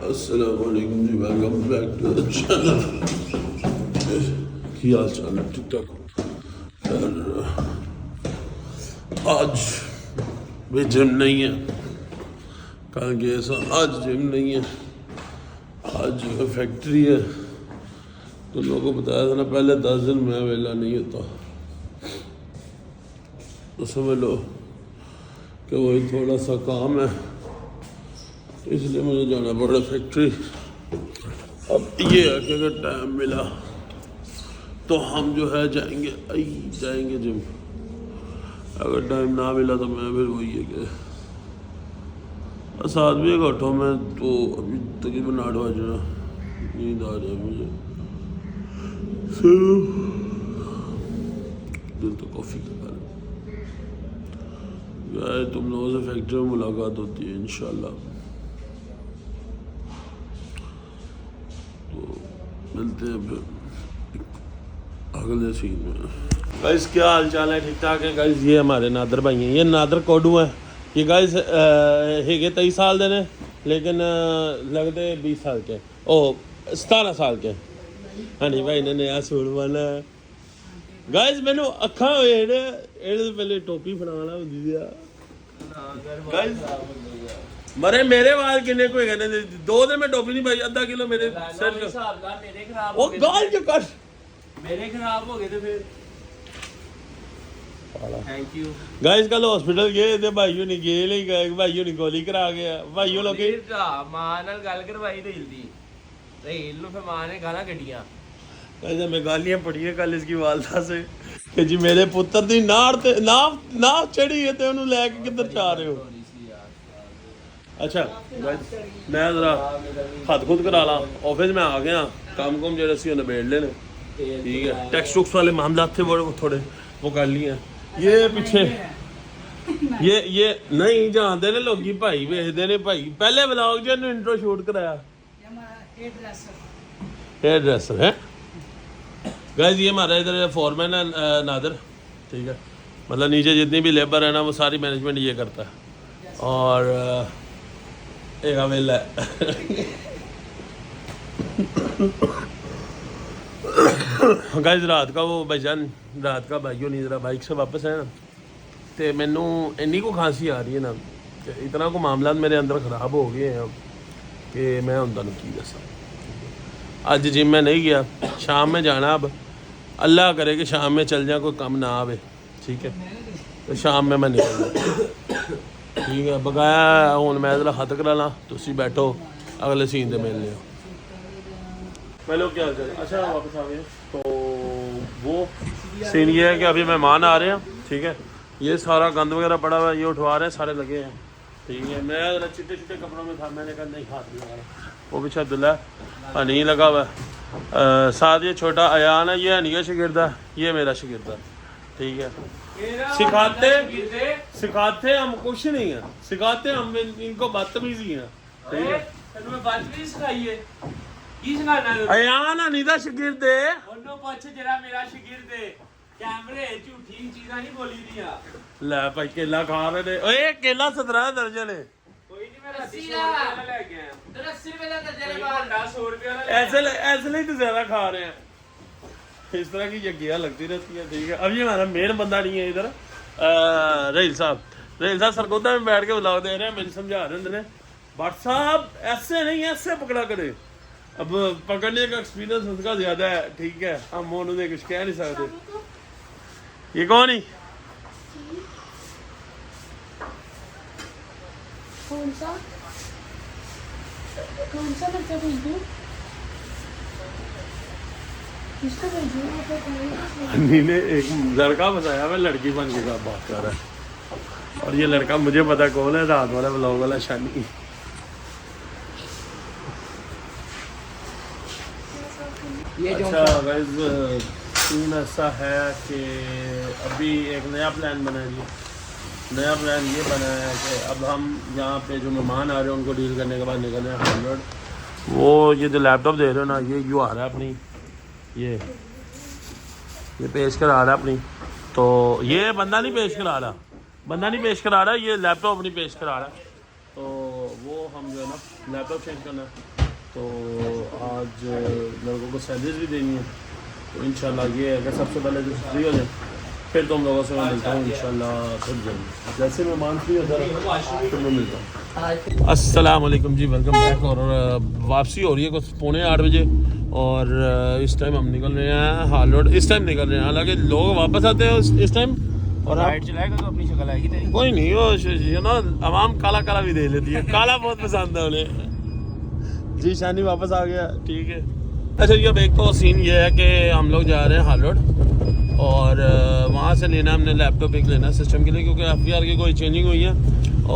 अस्सलाम वालेकुम जी, welcome back to the channel. क्या हाल चाल है? ठीक ठाक। आज भी जिम नहीं है, कल गए सा, आज जिम नहीं है। आज फैक्ट्री है, तो लोगों को बताया था ना पहले 10 दिन मैं वेला नहीं होता, तो समझ लो कि वही थोड़ा सा काम है, इसलिए मुझे जाना पड़ा फैक्ट्री। अब ये है कि अगर टाइम मिला तो हम जो है जाएंगे जिम, अगर टाइम ना मिला तो मैं फिर वही है कि साथ भी एक उठो मैं तो अभी तकरीबन 8 बजे नींद आ जाए मुझे। दिल तो कॉफ़ी का यार, तुम लोगों से फैक्ट्री में मुलाकात होती है इंशाल्लाह, तो मिलते हैं फिर अगले सीन में। गाइस क्या हाल चाल है? ठीक ठाक है गाइस। ये हमारे नादर भाई हैं, ये नादर कोडू है। ये गाइस है 23 साल दे ने, लेकिन लगते 20 साल के, ओ 17 साल के। हाँ जी भाई ने नया सूट बना गाइस, मैनू अखा होए ने ਇਹਦੇ ਤੋਂ ਪਹਿਲੇ ਟੋਪੀ ਫੜਾਉਣਾ ਹੁੰਦੀ ਆ गाइस। मरे मेरे वाल किन्ने कोई कहने 2 दिन में टोपी नहीं पाई, आधा किलो मेरे सर का हिसाब ला, मेरे खराब हो गए, गाल जो कर मेरे खराब हो गए थे फिर। Thank you guys. कल हॉस्पिटल गए थे, भाईयों ने गए नहीं गए, भाईयों ने गोली करा गया, भाईयों लोग मां नाल गल करवाई रील दी, रील नु फिर मां ने गाना कड्डियां। गाइस मैं गालियां पढ़ी है कल इसकी वालदा से कि जी मेरे पुत्र दी नाड़ ते नाव चढ़ी है ते ओनू लेके किधर जा रहे हो। अच्छा गाइस मैं जरा हाथ खुद करा ला, ऑफिस में आ गया, काम कुम जेड़े सी निबेड़ लेने, ठीक है। टैक्स टुक्स वाले मामला थे वो थोड़े वो कर लिए। ये पीछे ये नहीं जानते ने लोगी, भाई वेखदे ने भाई, पहले व्लॉग जे इंट्रो शूट कराया, हेयर ड्रेसर है गाइस। ये हमारा इधर फॉरमैन है नादर, ठीक है। मतलब नीचे जितनी भी लेबर है ना वो सारी मैनेजमेंट ये करता है, और एक अवेला है गाइस। रात का वो भाईजान रात का भाइयों नहीं जरा बाइक से वापस है ना, तो मैनू इन्नी को खांसी आ रही है ना, इतना को मामला मेरे अंदर ख़राब हो गए हैं कि मैं उनका की दसा। आज जिम में नहीं गया, शाम में जाना। अब अल्लाह करे कि शाम में चल जाए, कोई कम ना आवे, ठीक है। तो शाम में मैं निकल जाऊँ, ठीक है। बकाया हूँ मैं जरा खत करा ला, तुम बैठो अगले सीन से मिल लियो। पहले क्या अच्छा वापस आ गए, तो वो सीन ये है कि अभी मेहमान आ रहे हैं, ठीक है। ये सारा गंद वगैरह पड़ा हुआ है, ये उठवा रहे हैं, सारे लगे हैं, ठीक है। मैं जरा चिट्टे चिट्टे कपड़ों में था, मैंने कहा नहीं हाथ नहीं लगा रहा, वो भी अब्दुल्ला नहीं लगा हुआ। साथ ये छोटा अयान है, ये अनिया शिगिर्दा, ये मेरा शिगिर्दा, ठीक है। सिखाते हम कुछ नहीं है, सिखाते हम इनको बदतमीजी है, ठीक है। अयान अनी दा शिगिर्द है, ओनो पूछ जरा मेरा शिगिर्द है, कैमरे झूठी चीज़ां नहीं बोली दियां। ले भाई केला खा रहे ने, ओए केला 17 दर्जन है, कोई नहीं मैं 80 रुपए ले गया, 80 रुपए का दर्जन है, 100 रुपए वाला ऐसे नहीं तो ज्यादा खा रहे हैं। इस तरह की यज्ञियाँ लगती रहती है, ठीक है। अब ये हमारा मेन बंदा नहीं है इधर, रहील साहब सरगोदा में बैठ के ब्लॉग दे रहे हैं, मेरी समझा रहे हैं भट्ट साहब ऐसे नहीं ऐसे पकड़ा करे। अब पकड़ने का एक्सपीरियंस उनका ज्यादा है, ठीक है, हम उन्होंने कुछ कह नहीं सकते। ये कौन ही कौन सा बच्चा भेजूं? किसको भेजूं? अन्नी ने एक लड़का बताया, मैं लड़की बन के बात कर रहा है, और ये लड़का मुझे पता कौन है, रात वाला ब्लॉग वाला शानी। अच्छा गाइस सीन ऐसा है कि अभी एक नया प्लान बना है, नया प्लान ये बना है कि अब हम यहाँ पे जो मेहमान आ रहे हैं उनको डील करने के बाद निकल रहे हैं 100। वो ये जो लैपटॉप दे रहे हो ना, ये यू आ रहा है अपनी, ये पेश करा रहा है अपनी, तो ये बंदा नहीं पेश करा रहा, ये लैपटॉप अपनी पेश करा रहा है। तो वो हम जो है ना लैपटॉप चेंज करना है, तो आज लड़कों को सैलरीज भी देनी है, तो इंशाल्लाह ये है कि सबसे पहले जो फ्री हो जाए फिर तुम लोगों से मैं मिलता हूँ इंशाल्लाह खुद जल्दी, जैसे मैं मान फ्री होता है फिर मैं मिलता हूँ। अस्सलाम वालेकुम जी, वेलकम बैक। और वापसी हो रही है कुछ 7:45 बजे और इस टाइम हम निकल रहे हैं हाल रोड। इस टाइम निकल रहे हैं, हालांकि लोग वापस आते हैं इस टाइम। और लाइट चलाएगा तो अपनी शक्ल आएगी तेरी। कोई नहीं, वो ना आवाम काला काला भी दे लेती है, काला बहुत पसंद है उन्हें। जी शानी वापस आ गया, ठीक है। अच्छा ये अब एक तो सीन ये है कि हम लोग जा रहे हैं हाल रोड और वहाँ से लेना हमने लैपटॉप एक लेना सिस्टम के लिए, क्योंकि FBR की कोई चेंजिंग हुई है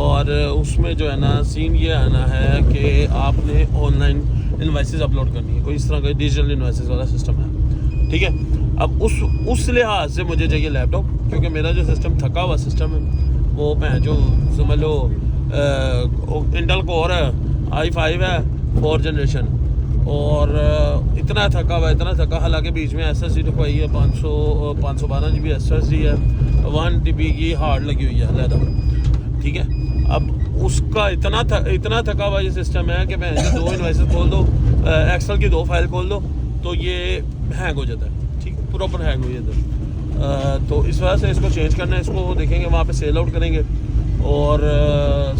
और उसमें जो है ना सीन ये आना है कि आपने ऑनलाइन इन्वाइसेस अपलोड करनी है, कोई इस तरह का डिजिटल इन्वाइसेस वाला सिस्टम है, ठीक है। अब उस लिहाज से मुझे चाहिए लैपटॉप, क्योंकि मेरा जो सिस्टम थका हुआ सिस्टम है वो जो समझ लो इंटेल कोर है, i5 है 4th जनरेशन, और इतना थका, हालांकि बीच में SSD रखवाई है 512 GB SSD है, 1 TB की हार्ड लगी हुई है अलहदा, ठीक है। अब उसका इतना थका हुआ ये सिस्टम है कि मैं 2 इन्वाइसेस खोल दो, एक्सेल की 2 फाइल खोल दो तो ये हैंग हो जाता है, ठीक, प्रॉपर हैंग हो जाता है। तो इस वजह से इसको चेंज करना है, इसको देखेंगे वहाँ पे सेल आउट करेंगे और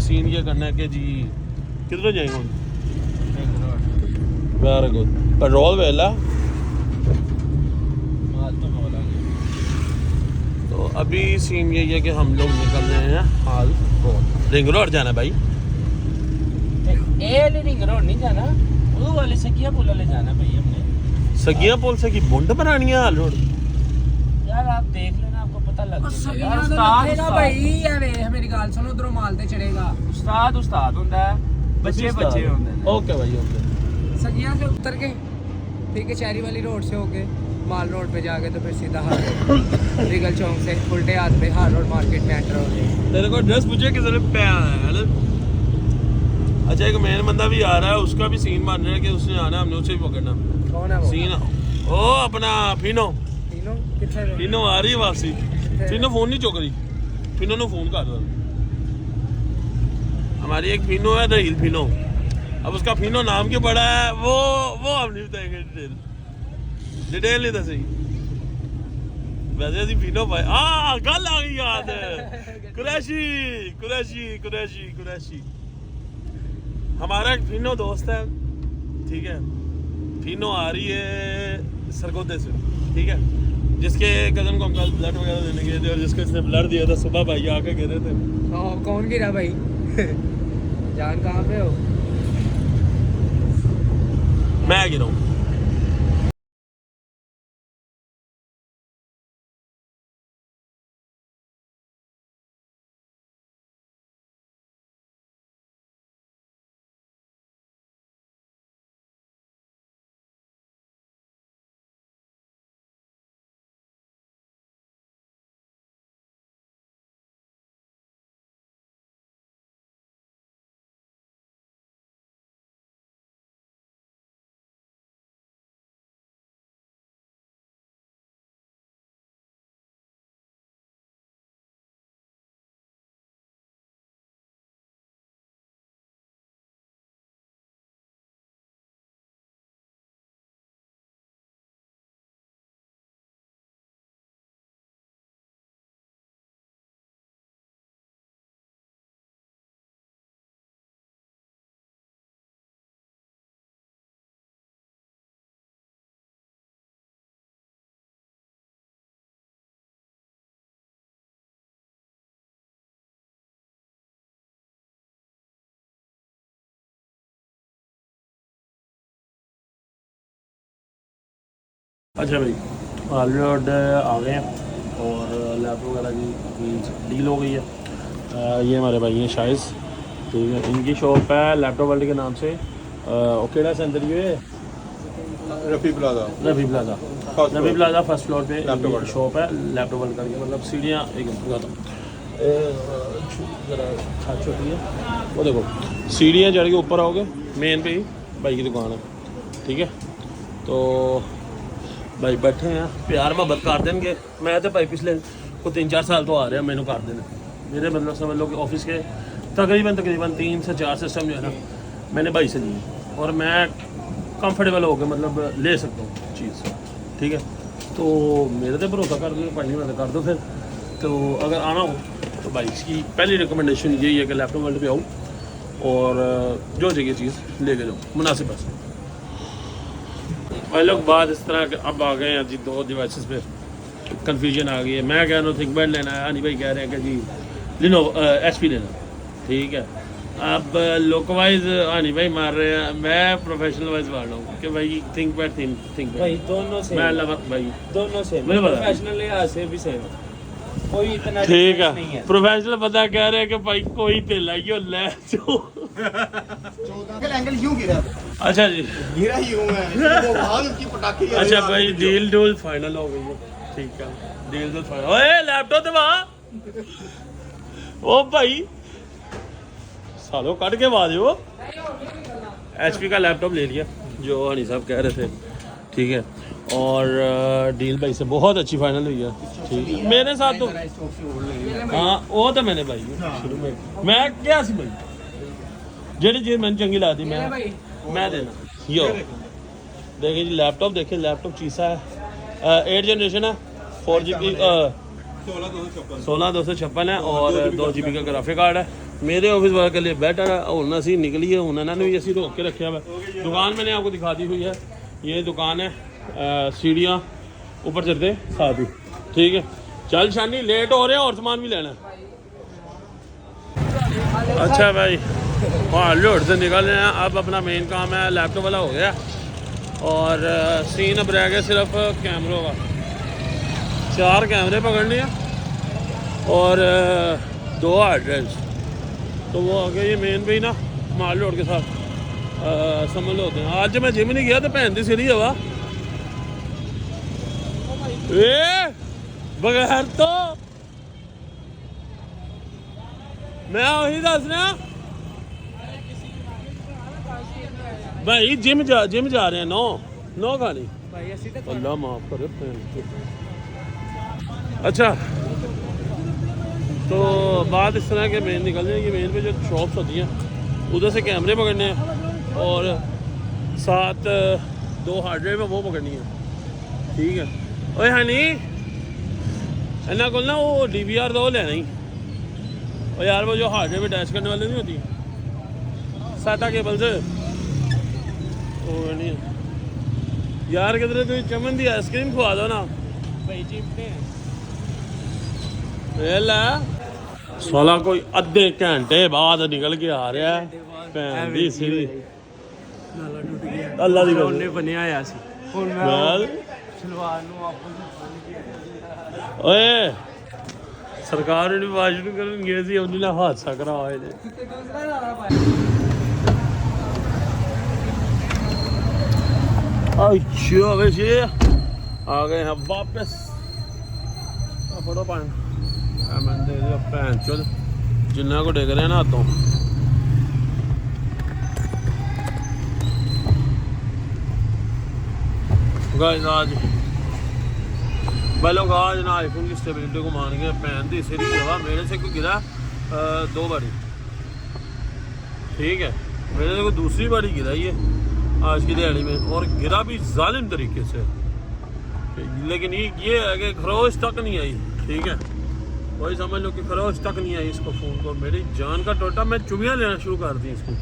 सीन ये करना है कि जी किधर जाएंगे हम। वेरी गुड, पेट्रोल वेला तो अभी सीन यही है कि हम लोग निकल रहे हैं हाल रोड, रिंग रोड जाना भाई। रिंग रोड नहीं जाना, वो वाले सकिया पुल वाले जाना भाई हमने। सगिया पुल से की बुंड बनानी है हाल रोड। यार आप देख लेना, आपको पता लग जाएगा। यार उस्ताद भाई यार मेरी गल सुनो, उधरों माल ते चढ़ेगा। उस्ताद होता है, बच्चे होते हैं। ओके भाई ओके। सगिया से उतर के ठीक है शहरी वाली रोड से होके माल रोड पे जाके तो फिर सीधा हार रोड, रिगल चौक से उल्टे हाथ पे हार रोड मार्केट में एंटर हो गए। तेरे को एड्रेस पूछे किस ने पे आना है ना। अच्छा एक मेन बंदा भी आ रहा है, उसका भी सीन मारना है कि उसने आना, हमने उसे भी पकड़ना। कौन है वो? सीन ओ अपना फिनो तीनों कितने हैं? फिनो आ रही है वापसी। फिनो फोन नहीं चुक रही, फिनो ने फोन कर दो। हमारी एक फिनो है रहील फिनो, अब उसका फिनो नाम क्यों पड़ा है वो हम नहीं बताएंगे, डिटेल नहीं दसी। वैसे ਅਸੀਂ फिनो भाई गल आ गई याद कुरैशी हमारा एक फिनो दोस्त है, ठीक है। फिनो आ रही है सरगोदे से, ठीक है, जिसके कजन को हम कल ब्लड वगैरह देने गए थे और जिसको इसने ब्लड दिया था सुबह भाई आके गिरे थे। कौन गिरा भाई? जान कहाँ पे हो? मैं गिरा हूँ। अच्छा भाई हाल रोड आ गए हैं और लैपटॉप वगैरह की डील हो गई है। ये हमारे भाई हैं शाइज, ठीक है, इनकी शॉप है लैपटॉप वर्ल्ड के नाम से। ओकेड़ा सेंटर ये रफ़ी प्लाजा फर्स्ट फ्लोर पे शॉप है लैपटॉप वर्ल्ड करके, मतलब सीढ़ियाँ एक ज़रा छत छोटी है, वो देखो सीढ़ियाँ चढ़ के ऊपर आओगे, मेन पे ही भाई की दुकान है, ठीक है। तो भाई बैठे हैं प्यार मोहब्बत कर देंगे। मैं तो भाई पिछले को 3-4 साल तो आ रहा मैंने कर देने, मेरे मतलब समझ लो कि ऑफिस के तकरीबन 3 से 4 सिस्टम जो है ना मैंने भाई से लिए और मैं कंफर्टेबल होकर मतलब ले सकता हूँ चीज़, ठीक है। तो मेरे तो भरोसा कर दो भाई, मैं कर दो फिर। तो अगर आना हो तो भाई इसकी पहली रिकमेंडेशन यही है कि लैपटॉप वर्ल्ड पे आओ और जो चाहिए चीज़ लेके जाओ मुनासिब पैसे। भाई लोग बात इस तरह के अब आ गए हैं जी 2 डिवाइसेस पे कन्फ्यूजन आ गई है। मैं कह रहा हूँ थिंकपैड लेना है, हनी भाई कह रहे हैं कि जी लिनोवो HP लेना, ठीक है। अब लोकवाइज हनी भाई मार रहे हैं, मैं प्रोफेशनल वाइज मार रहा हूँ कि भाई थिंकपैड भाई दोनों से मैं लगा भाई दोनों से मुझे पता है। प्रोफेशनल लिहाज से भी सेम, कोई इतना ठीक difference नहीं है। प्रोफेशनल बंदा कह रहे हैं कि भाई कोई तेल आइयो ले जो। 14 एंगल यूं गिरा, अच्छा जी, गिरा यूं है, वो वहां उसकी पटाखे। अच्छा भाई डील डूल फाइनल हो गई है, ठीक है। डील डूल फाइनल। ओए लैपटॉप ते वहां ओ भाई सालों कट के बाद हो HP का लैपटॉप ले लिया जो हनी साहब कह रहे थे, ठीक है। और डील भाई से बहुत अच्छी फाइनल हुई है, ठीक है। मेरे साथ तो हाँ वो तो मैंने भाई शुरू में मैं क्या सी भाई जेडी चीज मैंने चंगी ला दी मैं देना यो देखिए जी लैपटॉप, देखिए लैपटॉप चीसा है 8 जनरेशन है 4GB 16,256 है और 2GB का ग्राफिक कार्ड है। मेरे ऑफिस वर्क के लिए बेटर है। हूँ असी निकली है, उन्होंने भी असी रोक के रखा हुआ। दुकान मैंने आपको दिखा दी हुई है, ये दुकान है सीढ़ियाँ ऊपर चढ़ते साथ ही, ठीक है। चल शानी लेट हो रहे हैं और सामान भी लेना है। अच्छा भाई हाँ लोड से निकल रहे हैं। अब अपना मेन काम है लैपटॉप वाला हो गया और सीन अब रह गया सिर्फ कैमरों का। 4 कैमरे पकड़ने हैं और 2 हार्ड ड्राइव्स। तो वो आ गया ये मेन पे ही ना माल लोड के साथ समझ होते हैं। आज मैं जिम नहीं गया तो भैन दी सिरी हवा बगैर तो मैं वही दस रहा भाई जिम जा रहे हैं। नो खानी अल्लाह माफ करे। अच्छा तो बात इस तरह के मेन निकल जाएगी। मेन पे जो शॉप्स होती हैं उधर से कैमरे पकड़ने हैं और साथ 2 हार्ड ड्राइव है वो पकड़नी है, ठीक है। ओए हनी इन्ना को ना वो DVR दो लेना ही और यार वो जो हार्ड ड्राइव अटैच करने वाले नहीं होती साटा केबल से वो नहीं यार किधर तो चमन दी आइसक्रीम खवा दो ना भाई चिपटे साला कोई अद्धे घंटे बाद निकल के आ रहा है भैन दी सीढ़ी अल्लाह दी कसम ਉਹਨੇ ਬਣਿਆ ਆਇਆ ਸੀ ਹੁਣ ਮੈਂ ਗੱਲ ਸਲਵਾਰ ਨੂੰ ਆਪੋ ਓਏ ਸਰਕਾਰ ਨੂੰ ਆਵਾਜ਼ ਨੂੰ ਕਰਨਗੇ ਸੀ ਉਹਨੇ ਨਾਲ ਹਾਦਸਾ ਕਰਾ ਹੋਏ ਨੇ। अच्छा वैसे आ गए हैं वापस फटो पानी मैं दे दिया भैन चो जिन्ना को डिग रहे हैं ना हाथों। गाइस आज लोग आज ना आईफोन की स्टेबिलिटी को मान गए। भैन दी सिर की हवा मेरे से कोई गिरा 2 बारी, ठीक है। मेरे से कोई दूसरी बारी गिरा ये आज की दिहाड़ी में और गिरा भी जालिम तरीके से। लेकिन ये है कि खरोच तक नहीं आई, ठीक है। वही समझ लो कि खरोच तक नहीं आई इसको फ़ोन को। मेरी जान का टोटा मैं चुमियाँ लेना शुरू कर दी इसको।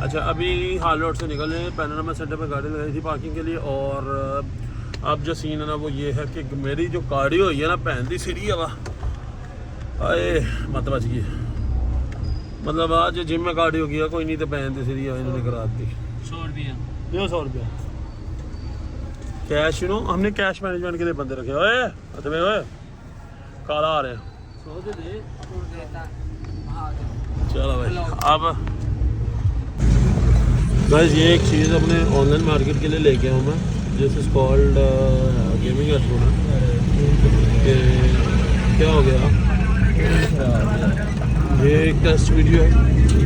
अच्छा अभी हाल रोड से निकल रहे हैं। पैनोरामा सेंटर पे गाड़ी लगाई थी पार्किंग के लिए और अब जो सीन है ना वो ये है कि मेरी जो कार्डियो हुई है ना भैन दी सीढ़ी हवा आए मत बच गई। मतलब आज जिम में कार्डियो किया कोई नहीं तो भैन दी सीढ़ी इन्होंने करा दी। 100 रुपया ये 100 रुपया कैश नो हमने कैश मैनेजमेंट के लिए बंदे रखे। ओए अतमे ओए काला आ रहे हैं। 100 दे दे चलो भाई अब बस ये एक चीज़ अपने ऑनलाइन मार्केट के लिए लेके आऊँ मैं this is called gaming headphone. क्या हो गया ये एक टेस्ट वीडियो है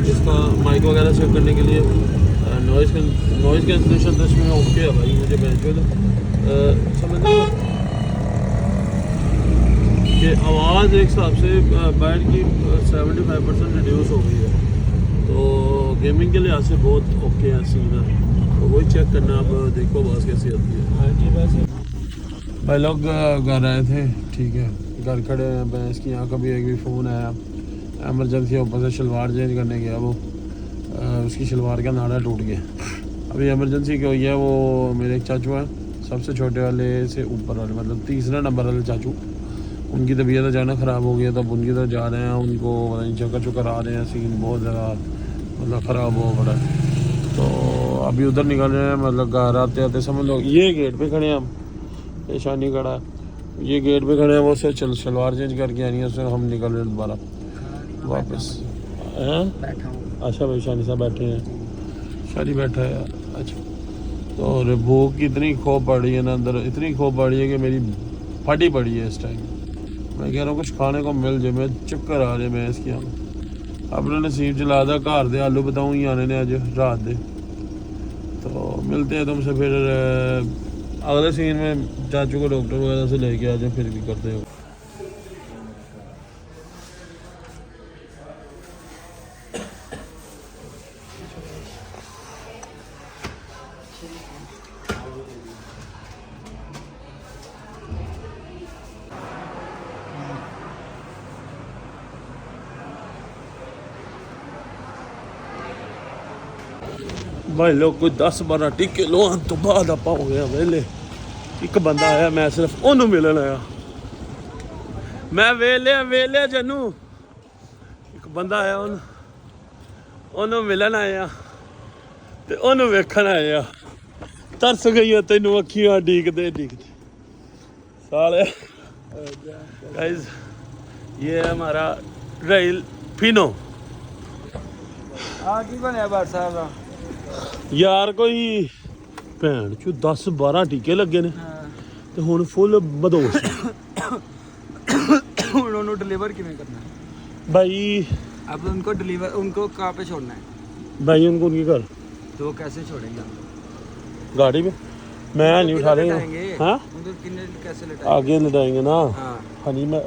जिसका माइक वगैरह सेव करने के लिए नॉइज़ कैंसलेशन तो इसमें ओके है भाई। मुझे समझ कि आवाज़ एक हिसाब से बैट की 75% रिड्यूस हो गई है, तो गेमिंग के लिहाज से बहुत ओके है सीन है। तो वही चेक करना, अब देखो आवाज़ कैसी आती है। भाई लोग घर आए थे, ठीक है, घर खड़े हैं, भैंस की यहाँ का भी एक भी फ़ोन आया, एमरजेंसी ऊपर से शलवार चेंज करने गया, वो उसकी शलवार का नाड़ा टूट गया। अभी एमरजेंसी क्या हुई है, वो मेरे एक चाचू हैं, सबसे छोटे वाले से ऊपर वाले, मतलब तीसरा नंबर वाले चाचू, उनकी तबीयत अचानक ख़राब हो गई है, तब उनकी तरफ जा रहे हैं, उनको चक्कर चुक्कर आ रहे हैं, सीन बहुत ज़्यादा मतलब ख़राब हो पड़ा है। तो अभी उधर निकल रहे हैं, मतलब घर आते आते समझ लो ये गेट पे खड़े हैं हम, पेशानी खड़ा है, ये गेट पे खड़े हैं, वो से शलवार चेंज करके आनी है, उससे हम निकल रहे हैं दोबारा वापस। हैं अच्छा भाई शानी साहब बैठे हैं, शानी बैठा है, अच्छा। तो और भूख की इतनी खौफ पड़ रही है ना अंदर, इतनी खौफ पड़ रही है कि मेरी फटी पड़ी है इस टाइम। मैं कह रहा हूँ कुछ खाने को मिल जाए, मैं चक्कर आ रहे मैं इसकी अपने नसीब चला दा घर दे आलू बताऊँ ही आने ने अज रात दे। तो मिलते हैं तुमसे फिर अगले सीन में, चाचू को डॉक्टर वगैरह से लेके आ जाए, फिर भी करते हो। भाई लोग कोई 10-12 टिक्के लोन तो बाद आप हो गया वेले। एक बंदा आया, मैं सिर्फ ओनू मिलन आया, मैं वेले जनू, एक बंदा आया ओनू मिलन आया ते ओनू वेखन आया। तरस गई है तेनू अखियां डीकदे साले। गाइस ये है हमारा राइल फिनो। की बनया बार साहब यार कोई भैन चू 10-12 टीके लगे ने ते हुण फुल बदोश। उन्होंने डिलीवर किਵੇਂ करना है भाई? अब उनको डिलीवर, उनको कहाँ पे छोड़ना है? भाई उनको उनके घर, तो कैसे छोड़ेंगे? गाड़ी में मैं नहीं उठा रहे हाँ, उनको किन्ने कैसे लटाएंगे? आगे लटाएंगे ना। हाँ हनी मैं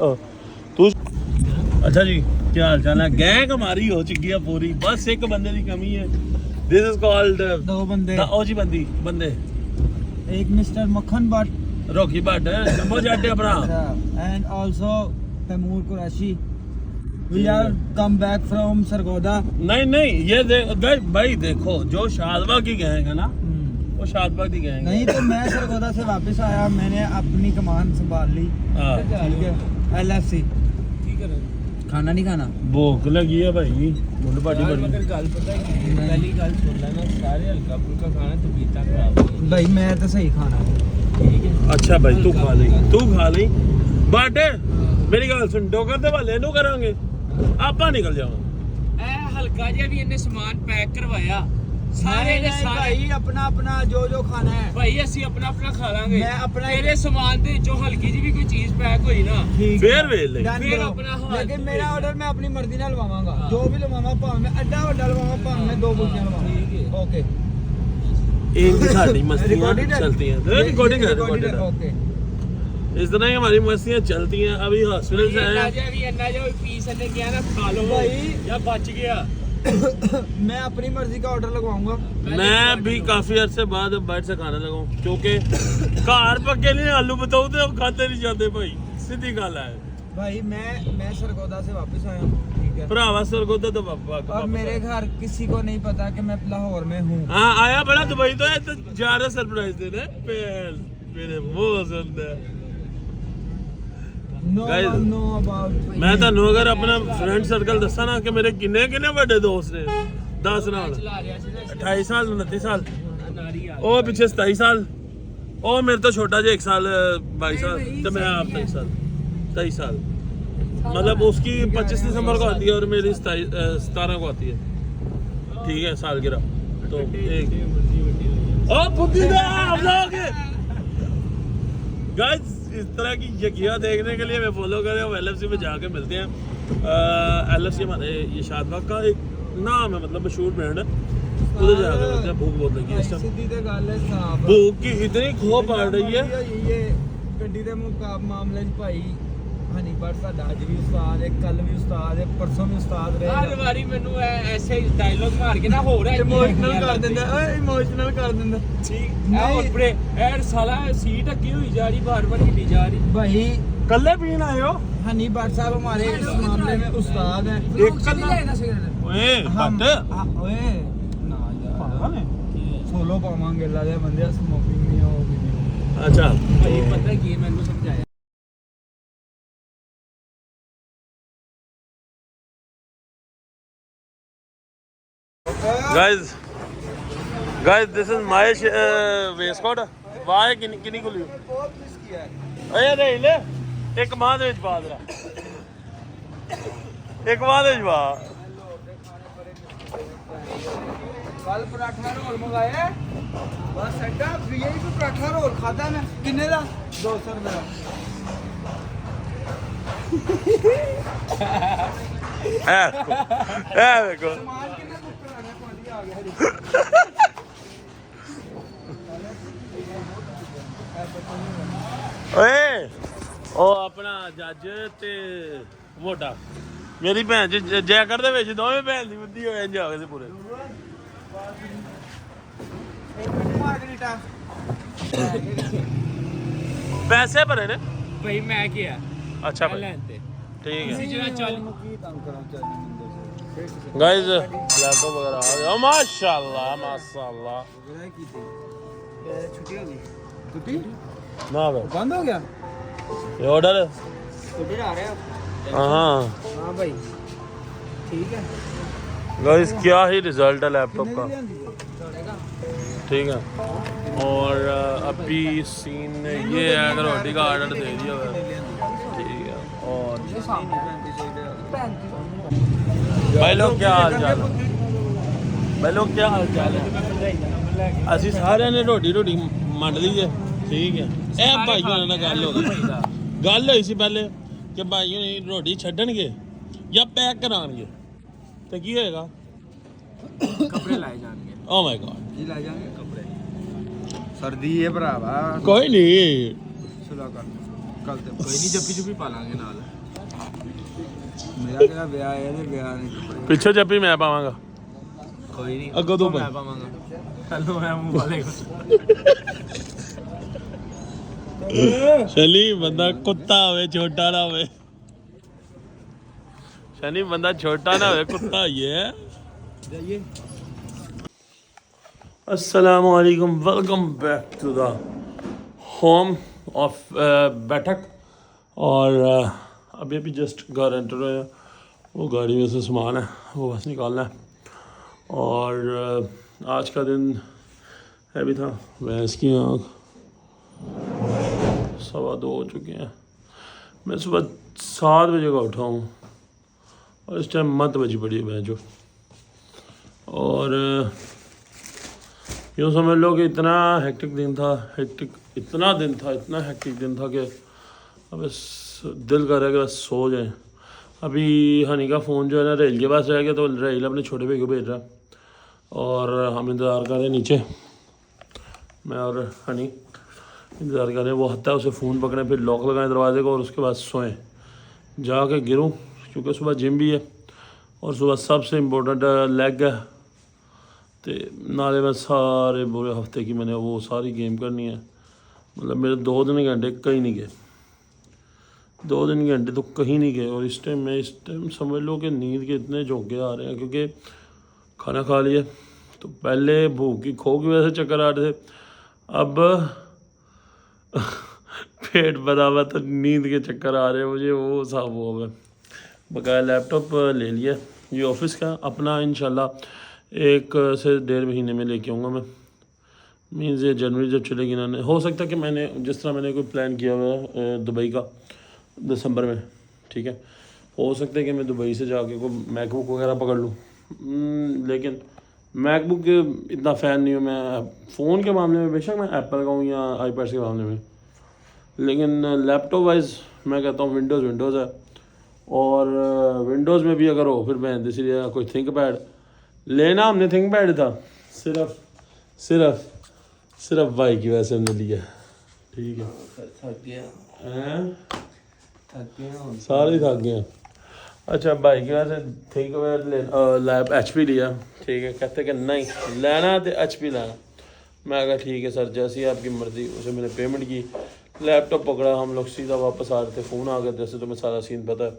तू अच्छा जी, क्या हाल चाल है? गैंग हमारी हो चुकी है पूरी, बस एक बंदे की कमी है। दिस इज कॉल्ड दो बंदे, ओजी बंदे, एक mister Makkhan Bhatt, Rocky Bhatt, jumbo Jatt अपना, and also Taimur Qureshi. We are come back from Sargodha. नहीं ये भाई देखो, जो शादबाग की गैंग है ना, वो शादबाग की गैंग नहीं तो मैं सरगोदा से वापस आया, मैंने अपनी कमान संभाल ली, ठीक है, LFC। खाना नहीं खाना, भूख लगी है भाई, मुंड पाटी बड़ी। गल पता है कि पहली गल सुन लेना, सारे हल्का फुल्का खाना तो पीता खराब भाई, मैं तो सही खाना, ठीक है। अच्छा भाई तू खा ले बट मेरी गल सुन, डोगर दे वाले नु करांगे, आपा निकल जावा। ए हल्का जिहा भी इन्ने सामान पैक करवाया, सारे ने सारे भाई अपना अपना जो खाना है भाई ਅਸੀਂ अपना खा लांगे। मैं अपना तेरे सामान ਦੇ जो हल्की जी भी कोई चीज पैक होई ना, ਫੇਰ ਵੇਖ ਲੈ। फिर अपना हाल लेकिन मेरा ऑर्डर मैं अपनी मर्जी ਨਾਲ ਲਵਾਵਾਂਗਾ, जो भी ਲਵਾਵਾਂ, ਭਾਵੇਂ ਮੈਂ ਅੱਡਾ ਵੱਡਾ ਲਵਾਵਾਂ, ਭਾਵੇਂ ਮੈਂ ਦੋ ਬੁਲਕੀਆਂ ਲਵਾਵਾਂ। ओके, एक साडी मस्तियां चलती हैं, रिकॉर्डिंग है। ओके, इस तरह ही हमारी मस्तियां चलती हैं। अभी हॉस्पिटल से आए, अन्ना जो पीस ने किया ना, खा लो भाई। या बच गया। मैं अपनी मर्जी का ऑर्डर लगवाऊंगा। मैं भी काफी अरसे बाद बैठ से खाने लगा हूं, क्योंकि घर पक्के नहीं आलू बताओ तो हम खाते नहीं जाते भाई, सीधी गल है भाई। मैं सरगोदा से वापस आया हूँ, ठीक है, भरावा सरगोदा तो पापा और मेरे घर किसी को नहीं पता कि मैं लाहौर में हूँ। हाँ आया बड़ा दुबई तो है, तो जा रहा सरप्राइज देने मेरे मुंह सुनते। No Guys, one know about मैं ਤੁਹਾਨੂੰ अगर अपना फ्रेंड सर्कल दसा ना कि मेरे किन्ने बड़े दोस्त ने, 10 नाल 28 साल 29 साल, ਉਹ ਪਿੱਛੇ 27 ਸਾਲ, ਉਹ ਮੇਰੇ ਤੋਂ ਛੋਟਾ ਜਿਹਾ 1 साल 22 साल, तो मैं आप 23 साल, मतलब उसकी 25 दिसंबर को आती है और मेरी 17 को आती है, ठीक है, सालगिरह। तो एक ओ बुद्धि दा आप लोग गाइस इस तरह की यकिया देखने के लिए मैं फॉलो करें, हम LFC में जाके मिलते हैं। LFC हमारे ये शादबाग का एक नाम है, मतलब मशहूर ब्रांड है, उधर जाके मिलते हैं। भूख बहुत लगी है इस टाइम, सीधी ते गल है साहब, भूख की इतनी खौफ पड़ रही है। ये ਗੱਡੀ ਦੇ ਮਾਮਲੇ 'ਚ ਭਾਈ ਹਨੀ ਬਟ ਸਾਡਾ ਅੱਜ ਵੀ ਉਸਤਾਦ ਹੈ, ਕੱਲ ਵੀ ਉਸਤਾਦ ਹੈ, ਪਰਸੋਂ ਵੀ ਉਸਤਾਦ ਹਰ ਰਹੇਗਾ। ਵਾਰੀ ਮੈਨੂੰ ਐਸੇ ਡਾਇਲੌਗ ਮਾਰ ਕੇ ਨਾ ਹੋ ਰਿਹਾ ਇਮੋਸ਼ਨਲ ਕਰ ਦਿੰਦਾ, ਓਏ ਇਮੋਸ਼ਨਲ ਕਰ ਦਿੰਦਾ। ਠੀਕ ਐ ਉੱਪਰੇ ਐ ਸਾਲਾ ਸੀਟ ਅੱਕੀ ਹੋਈ ਜਾ ਰਹੀ ਬਾਰ-ਬਾਰ ਹਿੱਲੀ ਜਾ ਰਹੀ भाई ਕੱਲੇ ਪੀਣ ਆਏ ਹੋ हनी भट्ट साहब हमारे इस मामले में उस्ताद हैं। ਇੱਕ ਓਏ हम ਬੱਟ ओए ना यार सोलो पावांगे ला दे बंदे स्मोकिंग नहीं होगी। ਅੱਛਾ ਭਾਈ ਪਤਾ ਕੀ ਹੈ, ਮੈਨੂੰ ਸਮਝਾਇਆ guys this is my waistcoat ਵਾਹ ਕਿੰਨੀ ਖੁੱਲੀ बहुत मिस किया है। ਓਏ ਦੇ ਲੈ ਇੱਕ ਮਾਂ ਦੇ ਵਿੱਚ ਪਾ ਦੇ ਇੱਕ ਮਾਂ ਦੇ ਵਿੱਚ ਪਾ कल पराठा रोल मंगाया बस अड्डा वीआईपी पराठा रोल खाता मैं किन्ने दा 200 रुपए दा। ਐ ਵੇਖੋ सामान किन्ने बुक कराना पानी आ गया ਓਏ ਉਹ ਆਪਣਾ ਜੱਜ ਤੇ ਮੋਟਾ ਮੇਰੀ ਭੈਣ ਚ ਜੈਕਟ ਦੇ ਵਿੱਚ ਦੋਵੇਂ ਭੈਣ ਦੀ ਬੁੱਧੀ ਹੋ ਜਾਂਦੀ ਆ ਗਏ ਪੂਰੇ मार्गरीटा ਪੈਸੇ ਭਰੇ ਨੇ ਭਾਈ ਮੈਂ ਕਿਹਾ ਅੱਛਾ ਭਾਈ ਲੈਣ ਤੇ ਠੀਕ ਹੈ ਜਿਹੜਾ ਚੱਲ की तंग करा चाहिए गाइस लैपटॉप वगैरह आ गया माशाल्लाह माशाल्लाह छुट्टी हो गई छुट्टी ना भाई बंद हो गया ये ऑर्डर ऑर्डर आ रहा है हाँ हाँ भाई ठीक है गाइस क्या ही रिजल्ट है लैपटॉप का ठीक है और अभी सीन ये है अगर रोटी का ऑर्डर दे दिया हुआ है ठीक है और भाई लोग क्या हाल चाल है भाई लोग क्या हाल चाल है ਅਸੀਂ ਸਾਰਿਆਂ ਨੇ ਰੋਟੀ ਮੰਡ ਲਈ ਜੇ ਠੀਕ ਹੈ ਇਹ ਭਾਈ ਹੋਣਾ ਨਾਲ ਗੱਲ ਹੋ ਗਈ ਗੱਲ ਹੋਈ ਸੀ ਪਹਿਲੇ ਕਿ ਭਾਈ ਹੋਣੀ ਰੋਟੀ ਛੱਡਣਗੇ ਜਾਂ ਪੈਕ ਕਰਾਣਗੇ ਤੇ ਕੀ ਹੋਏਗਾ ਕੱਪੜੇ ਲਾਏ ਜਾਣਗੇ ਓ ਮਾਈ ਗॉड की ला जाएंगे कपड़े सर्दी है भरावा ਕੋਈ ਨਹੀਂ सुला कर कल ते ਕੋਈ ਨਹੀਂ ਜੱਫੀ ਜੁਫੀ ਪਾ ਲਾਂਗੇ ਨਾਲ मेरा तेरा ब्याह है ते ब्याह नहीं कपड़े ਪਿੱਛੇ ਜੱਪੀ ਮੈਂ ਪਾਵਾਂਗਾ ਕੋਈ ਨਹੀਂ ਅੱਗੋਂ ਤੋਂ ਮੈਂ ਪਾਵਾਂਗਾ ਹੈਲੋ ਮੈਂ ਮੂੰਹ ਵਾਲੇ ਸ਼ਨੀ ਬੰਦਾ ਕੁੱਤਾ ਹੋਵੇ ਛੋਟਾ ਨਾ ਹੋਵੇ ਸ਼ਨੀ ਬੰਦਾ ਛੋਟਾ ਨਾ ਹੋਵੇ ਕੁੱਤਾ ਹੀ ਹੈ जाइए अस्सलामु अलैकुम welcome back to the home of Baithak और अभी अभी जस्ट घर एंटर हुए हैं वो गाड़ी में से सामान है वो बस निकालना है और आज का दिन है भी था भैंस की आँख 2:15 हो चुके हैं मैं सुबह 7 बजे का उठा हूँ और इस टाइम मत बजी पड़ी है भैंस जो और यूँ समझ लो कि इतना हेक्टिक दिन था इतना हेक्टिक दिन था कि अब बस दिल कर रहा है कि बस सो जाए अभी हनी का फ़ोन जो है ना रेल के पास रह गया तो रेल अपने छोटे भाई को भेज रहा और हम इंतज़ार कर रहे हैं नीचे मैं और हनी इंतज़ार कर रहे हैं वो हत्या उसे फ़ोन पकड़े फिर लॉक लगाएं दरवाजे को और उसके बाद सोएं जाके गिरूँ क्योंकि सुबह जिम भी है और सुबह सबसे इम्पोर्टेंट लेग है तो नाले में सारे पूरे हफ्ते की मैंने वो सारी गेम करनी है मतलब मेरे 2 दिन घंटे कहीं नहीं गए 2 दिन घंटे तो कहीं नहीं गए और इस टाइम समझ लो कि नींद के इतने झोंके आ रहे हैं क्योंकि खाना खा लिया तो पहले भूख की खो की वजह से चक्कर आ रहे थे अब पेट भरा हुआ तो नींद के चक्कर आ रहे हैं मुझे वो साफ हुआ है बकाया लैपटॉप ले लिया ये ऑफिस का अपना इंशाल्लाह 1 से 1.5 महीने में लेके आऊँगा मैं मीन्स ये जनवरी जब चलेगी ना हो सकता है कि मैंने जिस तरह मैंने कोई प्लान किया हुआ है दुबई का दिसंबर में ठीक है हो सकता है कि मैं दुबई से जाके कोई मैकबुक वगैरह पकड़ लूँ लेकिन मैकबुक के इतना फ़ैन नहीं हूँ मैं फ़ोन के मामले में बेशक मैं एप्पल का हूँ या आईपैड के मामले में लेकिन लैपटॉप वाइज मैं कहता हूँ विंडोज़ है और विंडोज़ में भी अगर हो फिर मैं इसलिए कोई थिंक पैड लेना हमने थिंक पैड था सिर्फ भाई की वजह से हमने लिया ठीक है हैं सारे थक गए हैं। अच्छा भाई की वजह से ठीक है, लैब HP लिया, ठीक है, कहते कि नहीं लेना तो HP लेना। मैं कहा ठीक है सर, जैसी आपकी मर्ज़ी। उसे मैंने पेमेंट की, लैपटॉप पकड़ा, हम लोग सीधा वापस आ रहे थे, फ़ोन आ गया, जैसे तुम्हें सारा सीन पता है।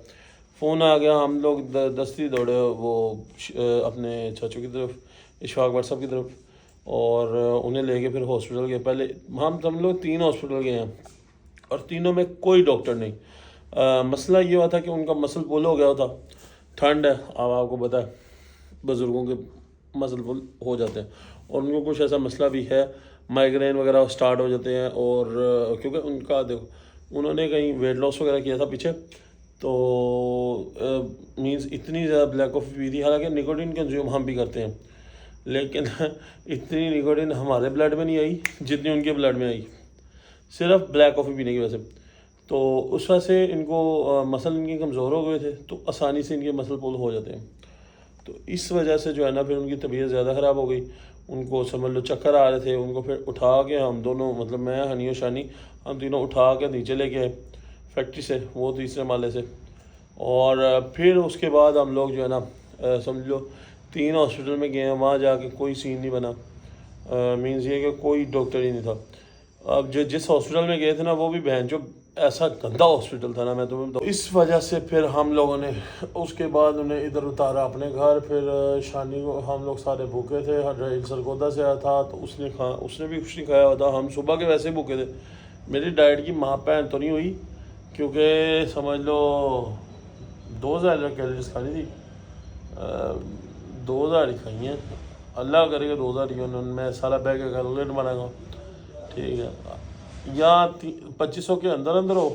फ़ोन आ गया, हम लोग दस्ती दौड़े वो अपने चाचू की तरफ, इशफाक भाई साहब की तरफ, और उन्हें लेके फिर हॉस्पिटल गए। पहले हम लोग 3 हॉस्पिटल गए हैं और तीनों में कोई डॉक्टर नहीं। मसला ये हुआ था कि उनका मसल पुल हो गया था, ठंड है, अब आपको पता है बुज़ुर्गों के मसल पुल हो जाते हैं, और उनको कुछ ऐसा मसला भी है, माइग्रेन वगैरह स्टार्ट हो जाते हैं। और क्योंकि उनका देखो उन्होंने कहीं वेट लॉस वगैरह किया था पीछे, तो मींस इतनी ज़्यादा ब्लैक कॉफ़ी पी थी। हालांकि निकोटीन कंज्यूम हम भी करते हैं, लेकिन इतनी निकोटीन हमारे ब्लड में नहीं आई जितनी उनके ब्लड में आई, सिर्फ ब्लैक कॉफ़ी पीने की वजह से। तो उस वजह से इनको मसल इनके कमज़ोर हो गए थे, तो आसानी से इनके मसल पुल हो जाते हैं। तो इस वजह से जो है ना फिर उनकी तबीयत ज़्यादा ख़राब हो गई। उनको समझ लो चक्कर आ रहे थे, उनको फिर उठा के हम दोनों, मतलब मैं, हनी और शानी, हम तीनों उठा के नीचे लेके आए फैक्ट्री से, वो तीसरे माले से। और फिर उसके बाद हम लोग जो है ना समझ लो 3 हॉस्पिटल में गए हैं, वहाँ जाके कोई सीन नहीं बना। मीन्स ये कि कोई डॉक्टर ही नहीं था। अब जो जिस हॉस्पिटल में गए थे ना, वो भी बहन जो ऐसा गंदा हॉस्पिटल था ना, मैं तुम्हें बताऊँ। इस वजह से फिर हम लोगों ने उसके बाद उन्हें इधर उतारा अपने घर। फिर शानी को, हम लोग सारे भूखे थे, रहील सरगोदा से आया था, तो उसने भी कुछ नहीं खाया हुआ था। हम सुबह के वैसे ही भूखे थे। मेरी डाइट की माँ पैन तो नहीं हुई, क्योंकि समझ लो 2000 कैलोरीज खानी थी, 2000 ही खाई हैं। अल्लाह करेगा 2000 ही, मैं सारा बैग का कैलकुलेट बनाऊँगा, ठीक है, या 2500 के अंदर अंदर हो,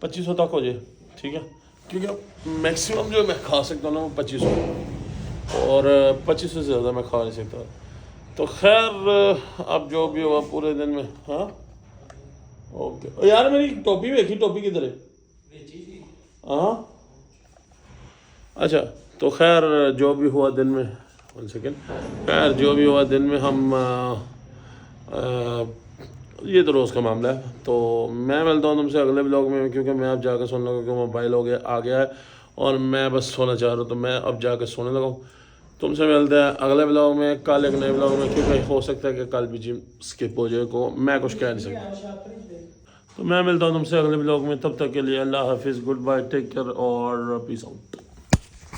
2500 तक हो जाए, ठीक है, क्योंकि मैक्सिमम जो मैं खा सकता हूँ ना वो 2500, और 2500 से ज़्यादा मैं खा नहीं सकता। तो खैर अब जो भी हुआ पूरे दिन में। हाँ ओके यार, मेरी टोपी देखी, टोपी किधर है? हाँ अच्छा, तो खैर जो भी हुआ दिन में, 1 सेकेंड, खैर जो भी हुआ दिन में हम ये तो रोज़ का मामला है। तो मैं मिलता हूँ तुमसे अगले ब्लॉग में, क्योंकि मैं अब जाकर सोने लगा, क्योंकि मोबाइल आ गया है और मैं बस सोना चाह रहा हूँ, तो मैं अब जाकर सोने लगा हूँ। तुमसे मिलते हैं अगले ब्लॉग में, कल एक नए ब्लॉग में, क्योंकि हो सकता है कि कल भी जिम स्किप हो जाए, को मैं कुछ कह नहीं सकता। तो मैं मिलता हूँ तुमसे अगले ब्लॉग में, तब तक के लिए अल्लाह हाफिज़, गुड बाय, टेक केयर और पीस आउट।